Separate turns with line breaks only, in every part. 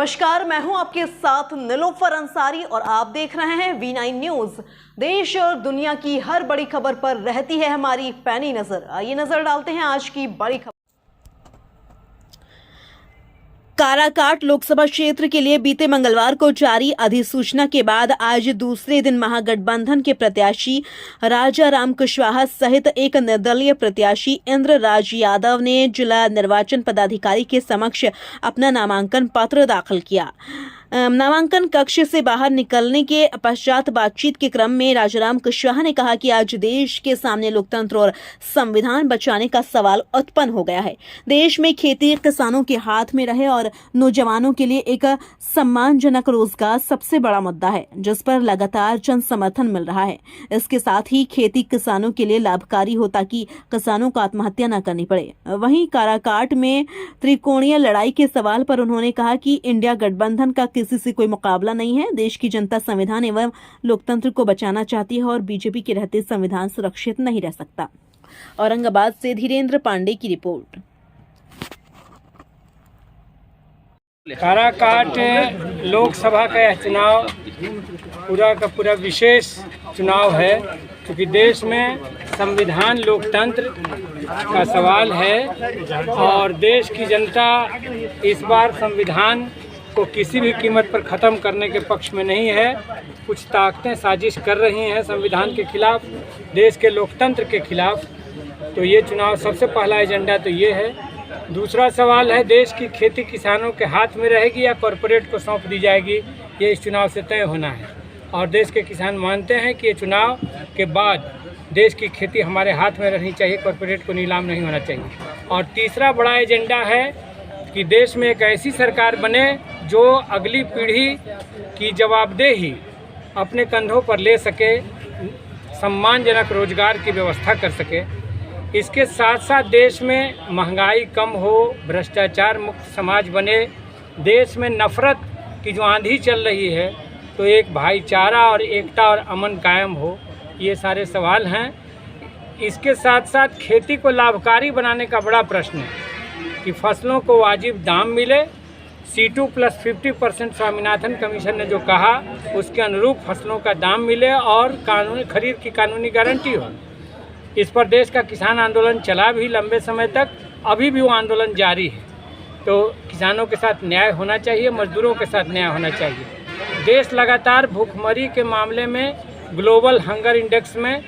नमस्कार, मैं हूं आपके साथ नीलोफर अंसारी और आप देख रहे हैं V9 न्यूज। देश और दुनिया की हर बड़ी खबर पर रहती है हमारी पैनी नजर। आइए नजर डालते हैं आज की बड़ी खबर। काराकाट लोकसभा क्षेत्र के लिए बीते मंगलवार को जारी अधिसूचना के बाद आज दूसरे दिन महागठबंधन के प्रत्याशी राजा राम कुशवाहा सहित एक निर्दलीय प्रत्याशी इंद्र राज यादव ने जिला निर्वाचन पदाधिकारी के समक्ष अपना नामांकन पत्र दाखिल किया। नामांकन कक्ष से बाहर निकलने के पश्चात बातचीत के क्रम में राजाराम कुशवाहा ने कहा कि आज देश के सामने लोकतंत्र और संविधान बचाने का सवाल उत्पन्न हो गया है। देश में खेती किसानों के हाथ में रहे और नौजवानों के लिए एक सम्मानजनक रोजगार सबसे बड़ा मुद्दा है, जिस पर लगातार जन समर्थन मिल रहा है। इसके साथ ही खेती किसानों के लिए लाभकारी हो ताकि किसानों को आत्महत्या न करनी पड़े। वहीं काराकाट में त्रिकोणीय लड़ाई के सवाल पर उन्होंने कहा कि इंडिया गठबंधन का किसी से कोई मुकाबला नहीं है। देश की जनता संविधान एवं लोकतंत्र को बचाना चाहती है और बीजेपी के रहते संविधान सुरक्षित नहीं रह सकता। औरंगाबाद से धीरेन्द्र पांडे की रिपोर्ट।
काराकाट लोकसभा का यह चुनाव पूरा का पूरा विशेष चुनाव है, क्योंकि देश में संविधान लोकतंत्र का सवाल है और देश की जनता इस बार संविधान को किसी भी कीमत पर ख़त्म करने के पक्ष में नहीं है। कुछ ताकतें साजिश कर रही हैं संविधान के खिलाफ, देश के लोकतंत्र के खिलाफ। तो ये चुनाव सबसे पहला एजेंडा तो ये है। दूसरा सवाल है, देश की खेती किसानों के हाथ में रहेगी या कॉरपोरेट को सौंप दी जाएगी, ये इस चुनाव से तय होना है। और देश के किसान मानते हैं कि ये चुनाव के बाद देश की खेती हमारे हाथ में रहनी चाहिए, कॉरपोरेट को नीलाम नहीं होना चाहिए। और तीसरा बड़ा एजेंडा है कि देश में एक ऐसी सरकार बने जो अगली पीढ़ी की जवाबदेही अपने कंधों पर ले सके, सम्मानजनक रोजगार की व्यवस्था कर सके। इसके साथ साथ देश में महंगाई कम हो, भ्रष्टाचार मुक्त समाज बने, देश में नफ़रत की जो आंधी चल रही है तो एक भाईचारा और एकता और अमन कायम हो, ये सारे सवाल हैं। इसके साथ साथ खेती को लाभकारी बनाने का बड़ा प्रश्न है कि फसलों को वाजिब दाम मिले। C2 + 50% स्वामीनाथन कमीशन ने जो कहा उसके अनुरूप फसलों का दाम मिले और कानूनी खरीद की कानूनी गारंटी हो। इस पर देश का किसान आंदोलन चला भी लंबे समय तक, अभी भी वो आंदोलन जारी है। तो किसानों के साथ न्याय होना चाहिए, मजदूरों के साथ न्याय होना चाहिए। देश लगातार भूखमरी के मामले में ग्लोबल हंगर इंडेक्स में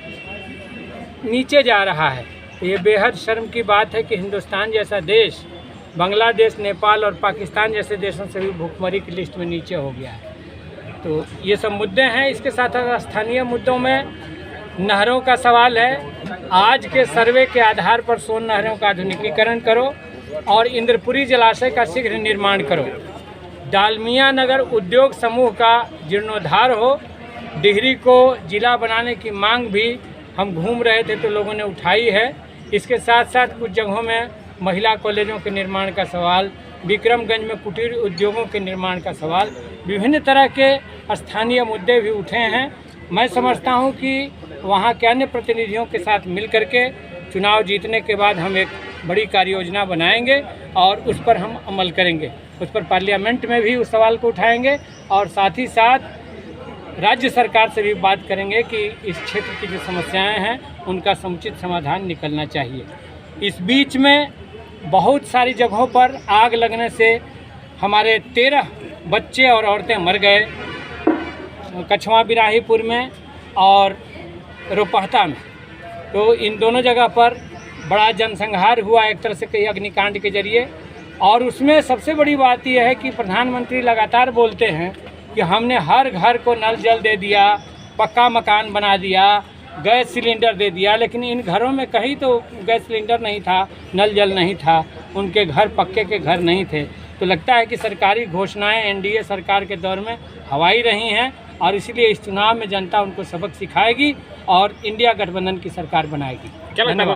नीचे जा रहा है। तो ये बेहद शर्म की बात है कि हिंदुस्तान जैसा देश बांग्लादेश, नेपाल और पाकिस्तान जैसे देशों से भी भूखमरी की लिस्ट में नीचे हो गया है। तो ये सब मुद्दे हैं। इसके साथ साथ स्थानीय मुद्दों में नहरों का सवाल है। आज के सर्वे के आधार पर सोन नहरों का आधुनिकीकरण करो और इंद्रपुरी जलाशय का शीघ्र निर्माण करो। डालमिया नगर उद्योग समूह का जीर्णोद्धार हो। डिहरी को जिला बनाने की मांग भी हम घूम रहे थे तो लोगों ने उठाई है। इसके साथ साथ कुछ जगहों में महिला कॉलेजों के निर्माण का सवाल, विक्रमगंज में कुटीर उद्योगों के निर्माण का सवाल, विभिन्न तरह के स्थानीय मुद्दे भी उठे हैं। मैं समझता हूं कि वहां के अन्य प्रतिनिधियों के साथ मिल करके चुनाव जीतने के बाद हम एक बड़ी कार्ययोजना बनाएंगे और उस पर हम अमल करेंगे। उस पर पार्लियामेंट में भी उस सवाल को उठाएंगे और साथ ही साथ राज्य सरकार से भी बात करेंगे कि इस क्षेत्र की जो समस्याएं हैं उनका समुचित समाधान निकलना चाहिए। इस बीच में बहुत सारी जगहों पर आग लगने से हमारे 13 बच्चे और औरतें मर गए, कछवा बिराहीपुर में और रोपहता में। तो इन दोनों जगह पर बड़ा जनसंहार हुआ एक तरह से कई अग्निकांड के जरिए। और उसमें सबसे बड़ी बात यह है कि प्रधानमंत्री लगातार बोलते हैं कि हमने हर घर को नल जल दे दिया, पक्का मकान बना दिया, गैस सिलेंडर दे दिया, लेकिन इन घरों में कहीं तो गैस सिलेंडर नहीं था, नल जल नहीं था, उनके घर पक्के के घर नहीं थे। तो लगता है कि सरकारी घोषणाएं एनडीए सरकार के दौर में हवाई रही हैं और इसलिए इस चुनाव में जनता उनको सबक सिखाएगी और इंडिया गठबंधन की सरकार बनाएगी। धन्यवाद।